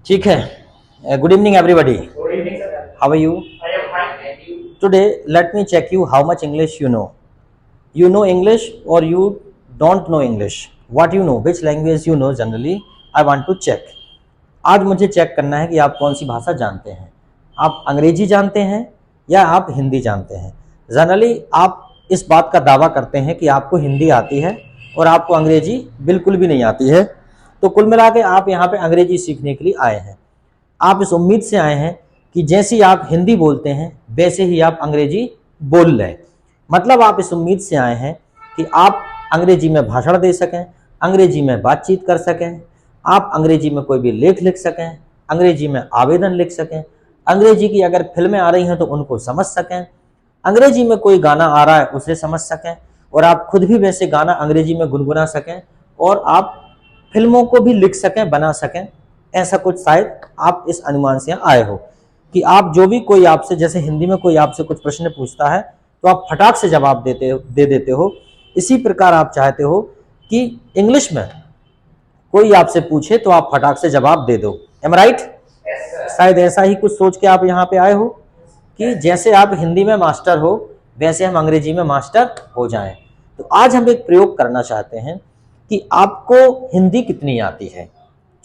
ठीक है. Good evening, everybody. Good evening, sir. How are you? I am fine. And you? Today, let me check you how much English you know. You know English or you don't know English? What you know? Which language you know generally? I want to check. आज मुझे check करना है कि आप कौन सी भाषा जानते हैं. आप अंग्रेजी जानते हैं या आप हिंदी जानते हैं. जनरली आप इस बात का दावा करते हैं कि आपको हिंदी आती है और आपको अंग्रेजी बिल्कुल भी नहीं आती है. तो कुल मिला के आप यहाँ पे अंग्रेजी सीखने के लिए आए हैं. आप इस उम्मीद से आए हैं कि जैसे आप हिंदी बोलते हैं वैसे ही आप अंग्रेजी बोल लें. मतलब आप इस उम्मीद से आए हैं कि आप अंग्रेजी में भाषण दे सकें, अंग्रेजी में बातचीत कर सकें, आप अंग्रेजी में कोई भी लेख लिख सकें, अंग्रेजी में आवेदन लिख सकें, अंग्रेजी की अगर फिल्में आ रही हैं तो उनको समझ सकें, अंग्रेजी में कोई गाना आ रहा है उसे समझ सकें और आप खुद भी वैसे गाना अंग्रेजी में गुनगुना सकें और आप फिल्मों को भी लिख सकें, बना सकें. ऐसा कुछ शायद आप इस अनुमान से आए हो कि आप जो भी कोई आपसे, जैसे हिंदी में कोई आपसे कुछ प्रश्न पूछता है तो आप फटाक से जवाब दे देते हो. इसी प्रकार आप चाहते हो कि इंग्लिश में कोई आपसे पूछे तो आप फटाक से जवाब दे दो. Am right? शायद ऐसा ही कुछ सोच के आप यहाँ पे आए हो कि जैसे आप हिंदी में मास्टर हो वैसे हम अंग्रेजी में मास्टर हो जाएं. तो आज हम एक प्रयोग करना चाहते हैं कि आपको हिंदी कितनी आती है.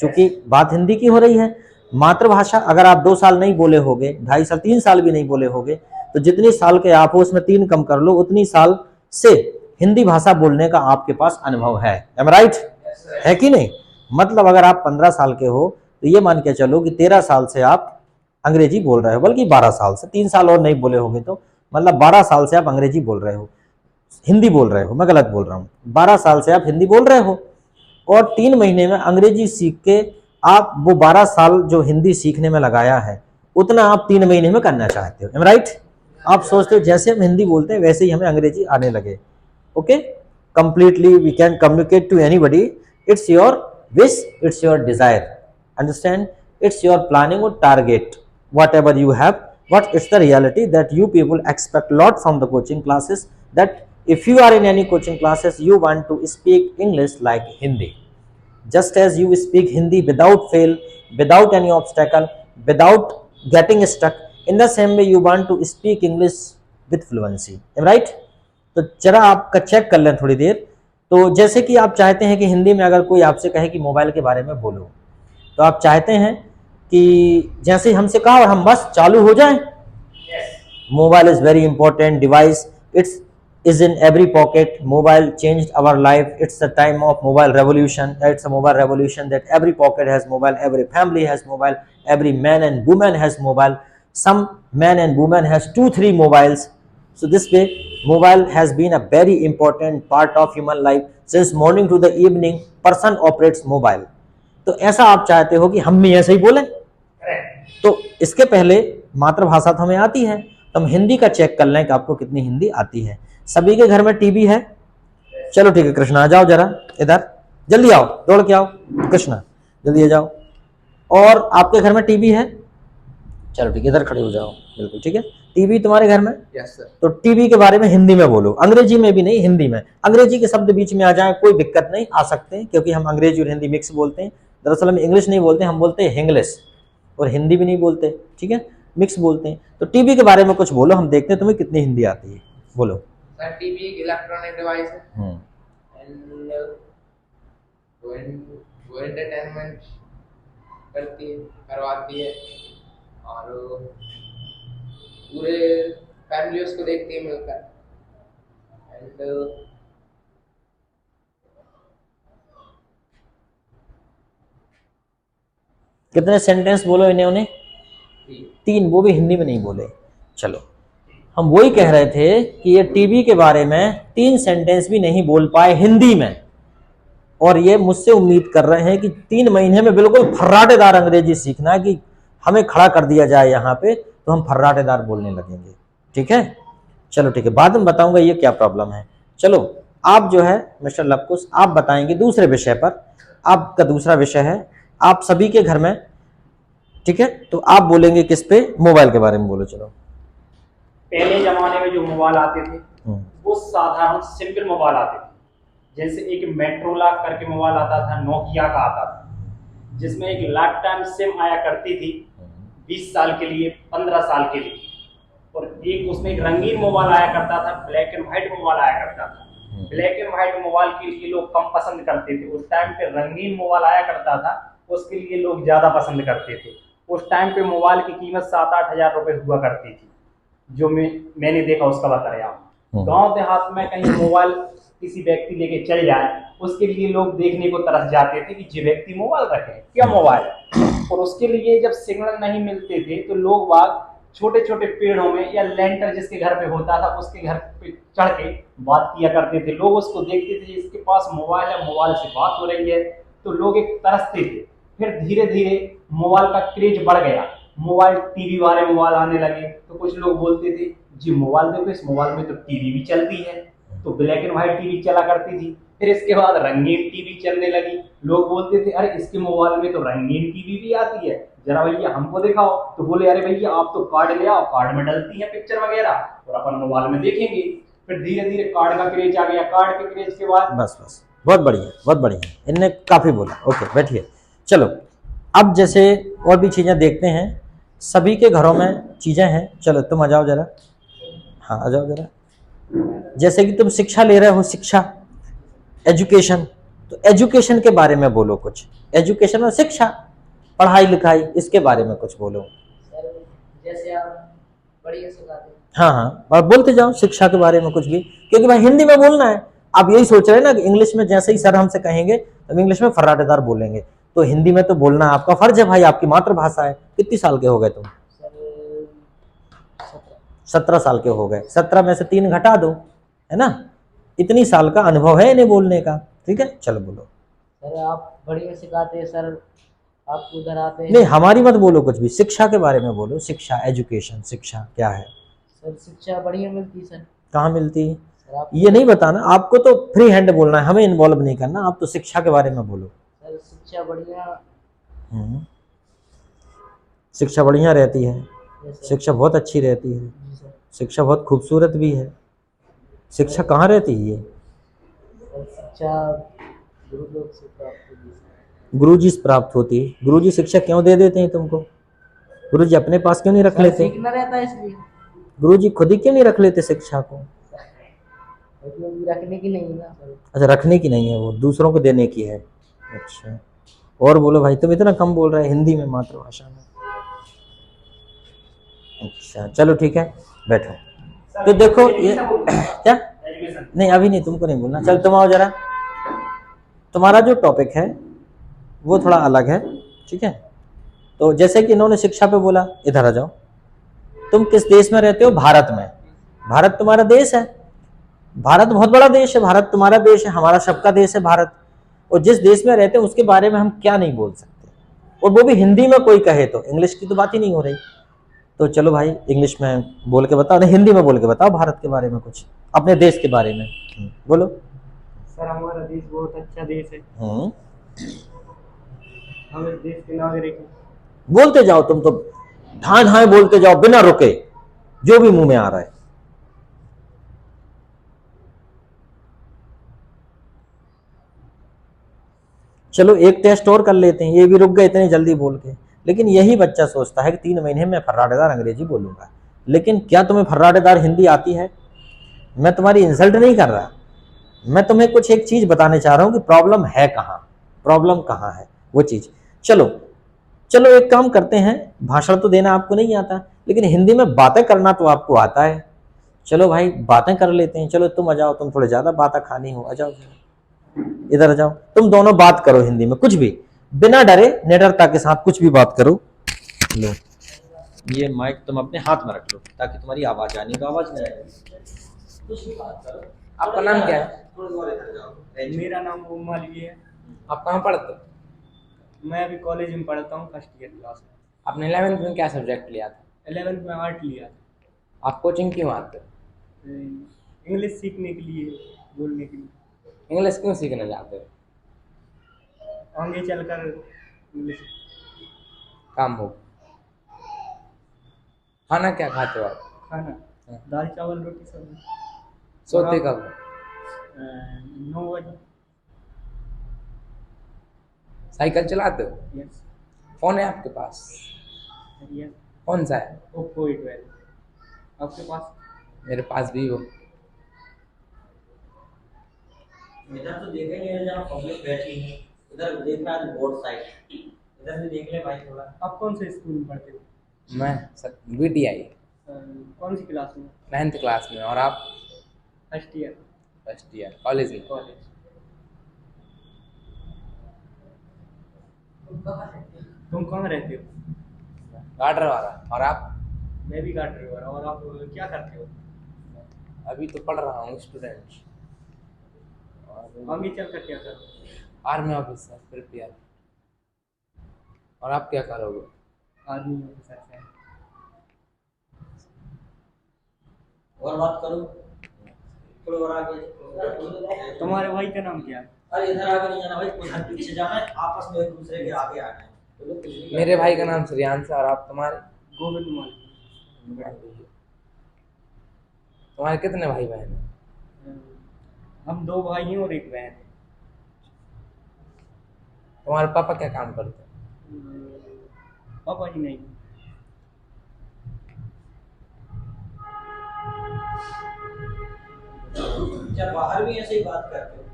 क्योंकि बात हिंदी की हो रही है. मातृभाषा अगर आप 2 साल नहीं बोले होगे, 2.5 साल, 3 साल भी नहीं बोले होगे, तो जितनी साल के आप हो उसमें 3 कम कर लो, उतनी साल से हिंदी भाषा बोलने का आपके पास अनुभव है. Am right? है कि नहीं? मतलब अगर आप 15 साल के हो तो ये मान के चलो कि 13 साल से आप अंग्रेजी बोल रहे हो, बल्कि 12 साल से, 3 साल और नहीं बोले होगे तो मतलब 12 साल से आप अंग्रेजी बोल रहे हो, हिंदी बोल रहे हो. मैं गलत बोल रहा हूँ. 12 साल से आप हिंदी बोल रहे हो और 3 महीने में अंग्रेजी सीख के आप वो 12 साल जो हिंदी सीखने में लगाया है उतना आप 3 महीने में करना चाहते हो. Am right? आप सोचते हो जैसे हम हिंदी बोलते हैं वैसे ही हमें अंग्रेजी आने लगे. Okay, completely we can communicate to anybody. It's your wish, it's your desire. Understand? It's your planning और target. Whatever you have, what is the reality that you people expect lot from the coaching classes, that if you are in any coaching classes you want to speak English like Hindi, just as you speak Hindi without fail, without any obstacle, without getting stuck, in the same way you want to speak English with fluency. right? तो जरा आपका check कर लें थोड़ी देर. तो जैसे कि आप चाहते हैं कि हिंदी में अगर कोई आपसे कहे कि मोबाइल के बारे में बोलो तो आप चाहते हैं कि जैसे हमसे कहा और हम बस चालू हो जाएं. Mobile is very important device. It's is in every pocket. Mobile changed our life. It's the time of mobile revolution. It's a mobile revolution that every pocket has mobile, every family has mobile, every man and woman has mobile. Some man and woman has 2-3 mobiles. So this way mobile has been a very important part of human life. Since morning to the evening person operates mobile. तो ऐसा आप चाहते हो कि हम भी ऐसे ही बोलें. तो इसके पहले मातृभाषा तो हमें आती है, तो हम हिंदी का चेक कर लें कि आपको कितनी हिंदी आती है. सभी के घर में टीवी है. चलो ठीक है कृष्णा, आ जाओ जरा इधर, जल्दी आओ, दौड़ के आओ कृष्णा, जल्दी आ जाओ. और आपके घर में टीवी है? चलो ठीक है, इधर खड़े हो जाओ. बिल्कुल ठीक है. टीवी तुम्हारे घर में? Yes sir. तो टीवी के बारे में हिंदी में बोलो, अंग्रेजी में भी नहीं, हिंदी में. अंग्रेजी के शब्द बीच में आ जाए कोई दिक्कत नहीं, आ सकते हैं क्योंकि हम अंग्रेजी और हिंदी मिक्स बोलते हैं. दरअसल हम इंग्लिश नहीं बोलते, हम बोलते हैं इंग्लिश, और हिंदी भी नहीं बोलते. ठीक है, मिक्स बोलते हैं. तो टीवी के बारे में कुछ बोलो, हम देखते हैं तुम्हें कितनी हिंदी आती है. बोलो. सर टीवी एक इलेक्ट्रॉनिक डिवाइस है एंड वो एंटरटेनमेंट करती है, करवाती है और पूरे फैमिली उसको देखती है मिलकर. एंड कितने सेंटेंस बोलो इन्होंने? 3, वो भी हिंदी में नहीं बोले. चलो, हम वही कह रहे थे कि ये टीवी के बारे में 3 सेंटेंस भी नहीं बोल पाए हिंदी में, और ये मुझसे उम्मीद कर रहे हैं कि 3 महीने में बिल्कुल फर्राटेदार अंग्रेजी सीखना है कि हमें खड़ा कर दिया जाए यहाँ पे तो हम फर्राटेदार बोलने लगेंगे. ठीक है, चलो ठीक है, बाद में बताऊंगा ये क्या प्रॉब्लम है. चलो, आप जो है मिस्टर लवकुश, आप बताएंगे दूसरे विषय पर. आपका दूसरा विषय है आप सभी के घर में. ठीक है, तो आप बोलेंगे किस पे? मोबाइल के बारे में बोलो. चलो. पहले जमाने में जो मोबाइल आते थे वो साधारण सिंपल मोबाइल आते थे. जैसे एक मेट्रोला करके मोबाइल आता था, नोकिया का आता था, जिसमें एक लाइफ टाइम सिम आया करती थी 20 साल के लिए, 15 साल के लिए, और एक उसमें एक रंगीन मोबाइल आया करता था, ब्लैक एंड व्हाइट मोबाइल आया करता था। ब्लैक एंड व्हाइट मोबाइल के लिए लोग कम पसंद करते थे, उस टाइम पे रंगीन मोबाइल आया करता था, उसके लिए लोग ज्यादा पसंद करते थे। उस टाइम पे मोबाइल की कीमत 7-8 हजार रुपए हुआ करती थी, जो मैंने देखा उसका बता रहा हूँ। गाँव देहात में कहीं मोबाइल किसी व्यक्ति लेके चल जाए, उसके लिए लोग देखने को तरस जाते थे कि ये व्यक्ति मोबाइल रखे, क्या मोबाइल है। और उसके लिए जब सिग्नल नहीं मिलते थे तो लोग बाग छोटे छोटे पेड़ों में या लेंटर जिसके घर पे होता था उसके घर पे चढ़ के बात किया करते थे। लोग उसको देखते थे, इसके पास मोबाइल है, मोबाइल से बात हो रही है, तो लोग एक तरसते थे। फिर धीरे धीरे मोबाइल का क्रेज बढ़ गया, मोबाइल टीवी वाले मोबाइल आने लगे, तो कुछ लोग बोलते थे जी मोबाइल देखो, इस मोबाइल में तो टीवी भी चलती है। तो ब्लैक एंड व्हाइट टीवी चला करती थी। फिर इसके बाद रंगीन टीवी चलने लगी, लोग बोलते थे अरे इसके मोबाइल में तो रंगीन टीवी भी आती है, जरा भैया हमको दिखाओ। तो बोले अरे भैया आप तो कार्ड ले आओ, कार्ड में डलती है पिक्चर वगैरह और अपन मोबाइल में देखेंगे। फिर धीरे धीरे कार्ड का क्रेज आ गया, कार्ड के क्रेज के बाद बस बस, बहुत बढ़िया बहुत बढ़िया, इनने काफी बोला। ओके बैठिए। चलो अब जैसे और भी चीजें देखते हैं, सभी के घरों में चीजें हैं। चलो तुम आ जाओ जरा, हाँ आ जाओ जरा। जैसे कि तुम शिक्षा ले रहे हो, शिक्षा, एजुकेशन, तो एजुकेशन के बारे में बोलो कुछ। एजुकेशन और शिक्षा, पढ़ाई लिखाई, इसके बारे में कुछ बोलो। सर जैसे आप बढ़िया सिखाते हैं। हाँ हाँ, और बोलते जाओ शिक्षा के बारे में कुछ भी, क्योंकि भाई हिंदी में बोलना है। आप यही सोच रहे हैं ना कि इंग्लिश में जैसे ही सर हमसे कहेंगे तो इंग्लिश में फर्राटेदार बोलेंगे, तो हिंदी में तो बोलना आपका फर्ज है भाई, आपकी मातृभाषा है। कितनी साल के हो गए तुम? सर 17 साल के हो गए। 17 में से 3 घटा दो, है ना? इतनी साल का अनुभव है इन्हें बोलने का। ठीक है, चलो बोलो। सर आप बढ़िया सिखाते हैं सर, आप उधर आते हैं। नहीं हमारी मत बोलो कुछ भी, शिक्षा के बारे में बोलो। शिक्षा, एजुकेशन, शिक्षा क्या है? सर शिक्षा बढ़िया मिलती सर। कहाँ मिलती है सर आप ये नहीं बताना आपको, तो फ्री हैंड बोलना है, हमें इन्वॉल्व नहीं करना। आप तो शिक्षा के बारे में बोलो। सर शिक्षा बढ़िया। शिक्षा बढ़िया रहती है, यस सर। शिक्षा बहुत अच्छी रहती है, जी सर। शिक्षा बहुत खूबसूरत भी है। शिक्षा कहाँ रहती है ये? सर शिक्षा गुरु लोग से प्राप्त होती है। गुरुजी से प्राप्त होती है। गुरुजी शिक्षा क्यों दे देते हैं तुमको? गुरुजी अपने पास क्यों नहीं रख सर लेते? सीखना रहता है इसलिए। गुरुजी खुद ही क्यों नहीं रख लेते शिक्षा को? मतलब रखने की नहीं है ना सर। अच्छा, रखने की नहीं है, वो दूसरों को देने की है। अच्छा, और बोलो भाई, तुम इतना कम बोल रहे हैं हिंदी में, मातृभाषा में। अच्छा चलो ठीक है, बैठो। तो देखो ये क्या, नहीं अभी नहीं, तुमको नहीं बोलना। चल तुम आओ जरा, तुम्हारा जो टॉपिक है वो थोड़ा अलग है, ठीक है? तो जैसे कि इन्होंने शिक्षा पे बोला, इधर आ जाओ। तुम किस देश में रहते हो? भारत में। भारत तुम्हारा देश है, भारत बहुत बड़ा देश है, भारत तुम्हारा देश है, हमारा सबका देश है भारत। और जिस देश में रहते हैं उसके बारे में हम क्या नहीं बोल सकते, और वो भी हिंदी में कोई कहे तो। इंग्लिश की तो बात ही नहीं हो रही। तो चलो भाई इंग्लिश में बोल के बताओ, नहीं हिंदी में बोल के बताओ भारत के बारे में कुछ, अपने देश के बारे में। बोलो। सर हमारा देश बहुत अच्छा देश है, हम्म, हम इस देश के नागरिक हैं। बोलते जाओ, तुम तो ढाए ढाए बोलते जाओ बिना रुके, जो भी मुंह में आ रहा है। चलो एक टेस्ट और कर लेते हैं, ये भी रुक गए इतनी जल्दी बोल के। लेकिन यही बच्चा सोचता है कि 3 महीने में फर्राटेदार अंग्रेजी बोलूंगा। लेकिन क्या तुम्हें फर्राटेदार हिंदी आती है? मैं तुम्हारी इंसल्ट नहीं कर रहा, मैं तुम्हें कुछ एक चीज बताने चाह रहा हूं कि प्रॉब्लम है कहाँ, प्रॉब्लम कहाँ है वो चीज। चलो चलो एक काम करते हैं, भाषण तो देना आपको नहीं आता, लेकिन हिंदी में बातें करना तो आपको आता है। चलो भाई बातें कर लेते हैं। चलो तुम आ जाओ, तुम थोड़े ज्यादा बातें खानी हो, आ जाओ इधर आ जाओ। तुम दोनों बात करो हिंदी में कुछ भी, बिना डरे, निडरता के साथ कुछ भी बात करो। लो ये माइक तुम अपने हाथ में रख लो ताकि तुम्हारी आवाज आनी, तो आवाज नहीं आएगी। कुछ भी बात करो। आपका नाम क्या है? थोड़ी और इधर जाओ। मेरा नाम उमाली है। आप कहाँ पढ़ते हो? मैं अभी कॉलेज में पढ़ता हूँ, फर्स्ट ईयर क्लास में। आपने 11th में क्या सब्जेक्ट लिया था? 11th में आर्ट लिया था। आप कोचिंग क्यों आते हो? इंग्लिश सीखने के लिए, बोलने के लिए। इंग्लिश क्यों सीखना चाहते हो? आगे चलकर इंग्लिश काम हो। खाना क्या खाते हो आप? खाना, दाल चावल रोटी सब्जी। सोते कब? 9 बजे। साइकिल चलाते हो? यस। फोन है आपके पास? यस। कौन सा है? Oppo A12। आपके पास? मेरे पास भी हो। इधर तो देखा ही नहीं जहाँ पब्लिक बैठी है, उधर देख रहा है बोर्ड साइड, इधर भी देख ले भाई थोड़ा। आप कौन से स्कूल में पढ़ते हो? मैं VTI कौन सी क्लास में? 9th क्लास में। और आप? First year first year college में। कॉलेज। तुम कहाँ रहते हो? गार्डर वाला। और आप? मैं भी गार्ड ड्राइवर। और आप क्या करते हो? अभी तो पढ़ रहा हूँ, स्टूडेंट। आगे चल कर क्या करोगे? Army officer prepare. और आप क्या करोगे? आर्मी ऑफिसर से। और बात करो थोड़ा और आगे। तुम्हारे भाई का नाम क्या है? अरे इधर आगे नहीं जाना भाई, उधर पीछे जाना है, आपस में एक दूसरे के आगे आना है। तो लोग कुछ नहीं मेरे भाई का नाम श्रेयांश है। और आप? तुम्हारे? गोविंद मान। तुम्हारे कितने भाई बहन हैं? हम 2 भाई हैं और 1 बहन। तुम्हारे पापा क्या काम करते हैं? पापा जी नहीं। क्या बाहर भी ऐसे ही बात करते हो?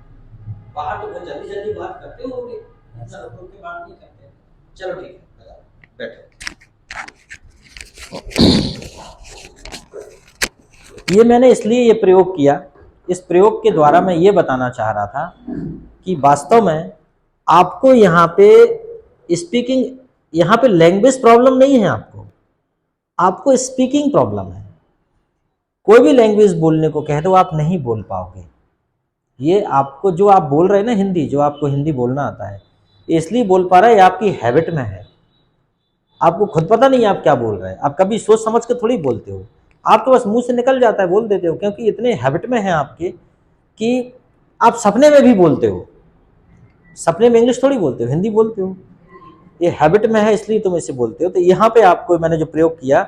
बाहर तो बहुत जल्दी जल्दी बात करते हो, इतना रुक रुक के बात नहीं करते। चलो ठीक है, बैठो। ये मैंने इसलिए ये प्रयोग किया, इस प्रयोग के द्वारा मैं ये बताना चाह रहा था कि वास्तव में आपको यहाँ पे स्पीकिंग, यहाँ पे लैंग्वेज प्रॉब्लम नहीं है, आपको स्पीकिंग प्रॉब्लम है। कोई भी लैंग्वेज बोलने को कह दो आप नहीं बोल पाओगे। ये आपको जो आप बोल रहे हैं ना हिंदी, जो आपको हिंदी बोलना आता है, इसलिए बोल पा रहा है, आपकी हैबिट में है। आपको खुद पता नहीं आप क्या बोल रहे हैं, आप कभी सोच समझ के थोड़ी बोलते हो, आप तो बस मुंह से निकल जाता है, बोल देते हो, क्योंकि इतने हैबिट में है आपके कि आप सपने में भी बोलते हो। सपने में इंग्लिश थोड़ी बोलते हो, हिंदी बोलते हो। ये हैबिट में है, इसलिए तुम इसे बोलते हो। तो यहाँ पे आपको मैंने जो प्रयोग किया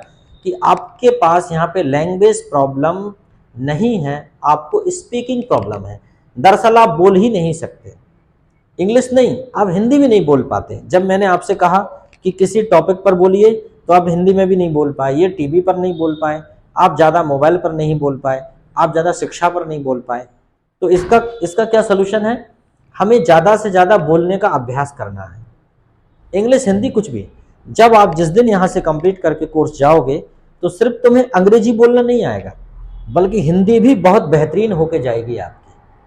कि आपके पास यहाँ पे लैंग्वेज प्रॉब्लम नहीं है, आपको स्पीकिंग प्रॉब्लम है। दरअसल आप बोल ही नहीं सकते, इंग्लिश नहीं, आप हिंदी भी नहीं बोल पाते। जब मैंने आपसे कहा कि किसी टॉपिक पर बोलिए, तो आप हिंदी में भी नहीं बोल पाए, ये टीवी पर नहीं बोल पाए, आप ज़्यादा मोबाइल पर नहीं बोल पाए, आप ज़्यादा शिक्षा पर नहीं बोल पाए। तो इसका क्या सोल्यूशन है? हमें ज़्यादा से ज़्यादा बोलने का अभ्यास करना है। इंग्लिश हिंदी कुछ भी, जब आप जिस दिन यहाँ से कंप्लीट करके कोर्स जाओगे, तो सिर्फ तुम्हें अंग्रेजी बोलना नहीं आएगा, बल्कि हिंदी भी बहुत बेहतरीन होके जाएगी आपकी।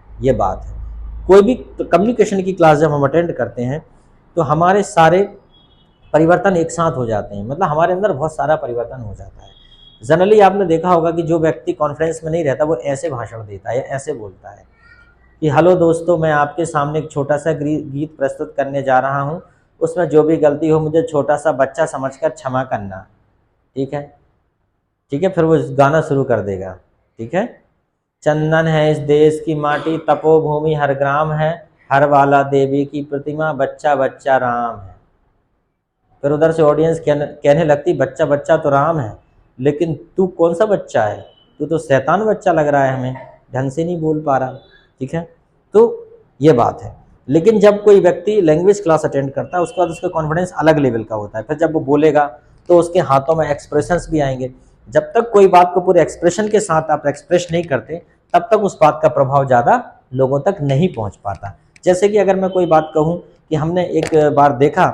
ये बात है। कोई भी कम्युनिकेशन की क्लास जब हम अटेंड करते हैं, तो हमारे सारे परिवर्तन एक साथ हो जाते हैं, मतलब हमारे अंदर बहुत सारा परिवर्तन हो जाता है। जनरली आपने देखा होगा कि जो व्यक्ति कॉन्फिडेंस में नहीं रहता, वो ऐसे भाषण देता है, ऐसे बोलता है कि हेलो दोस्तों, मैं आपके सामने एक छोटा सा गीत प्रस्तुत करने जा रहा हूँ, उसमें जो भी गलती हो मुझे छोटा सा बच्चा समझकर क्षमा करना, ठीक है? ठीक है, फिर वो गाना शुरू कर देगा, ठीक है? चंदन है इस देश की माटी, तपोभूमि हर ग्राम है, हर वाला देवी की प्रतिमा, बच्चा बच्चा राम है। फिर उधर से ऑडियंस कहने लगती, बच्चा बच्चा तो राम है, लेकिन तू कौन सा बच्चा है, तू तो शैतान बच्चा लग रहा है, हमें ढंग से नहीं बोल पा रहा, ठीक है? तो ये बात है। लेकिन जब कोई व्यक्ति लैंग्वेज क्लास अटेंड करता है, उसके बाद उसका कॉन्फिडेंस अलग लेवल का होता है। फिर जब वो बोलेगा तो उसके हाथों में एक्सप्रेशंस भी आएंगे। जब तक कोई बात को पूरे एक्सप्रेशन के साथ आप एक्सप्रेस नहीं करते, तब तक उस बात का प्रभाव ज़्यादा लोगों तक नहीं पहुँच पाता। जैसे कि अगर मैं कोई बात कहूँ कि हमने एक बार देखा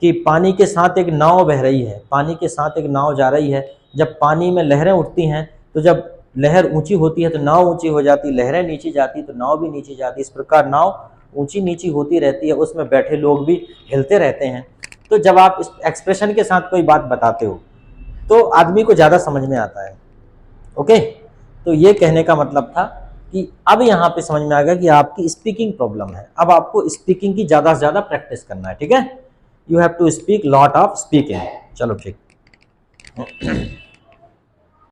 कि पानी के साथ एक नाव बह रही है, पानी के साथ एक नाव जा रही है। जब पानी में लहरें उठती हैं, तो जब लहर ऊंची होती है तो नाव ऊंची हो जाती, लहरें नीचे जाती तो नाव भी नीचे जाती। इस प्रकार नाव ऊंची नीची होती रहती है, उसमें बैठे लोग भी हिलते रहते हैं। तो जब आप इस एक्सप्रेशन के साथ कोई बात बताते हो, तो आदमी को ज़्यादा समझ में आता है। ओके, तो ये कहने का मतलब था कि अब यहाँ पे समझ में आ गया कि आपकी स्पीकिंग प्रॉब्लम है। अब आपको स्पीकिंग की ज़्यादा से ज़्यादा प्रैक्टिस करना है, ठीक है? You have to speak lot of speaking. चलो ठीक।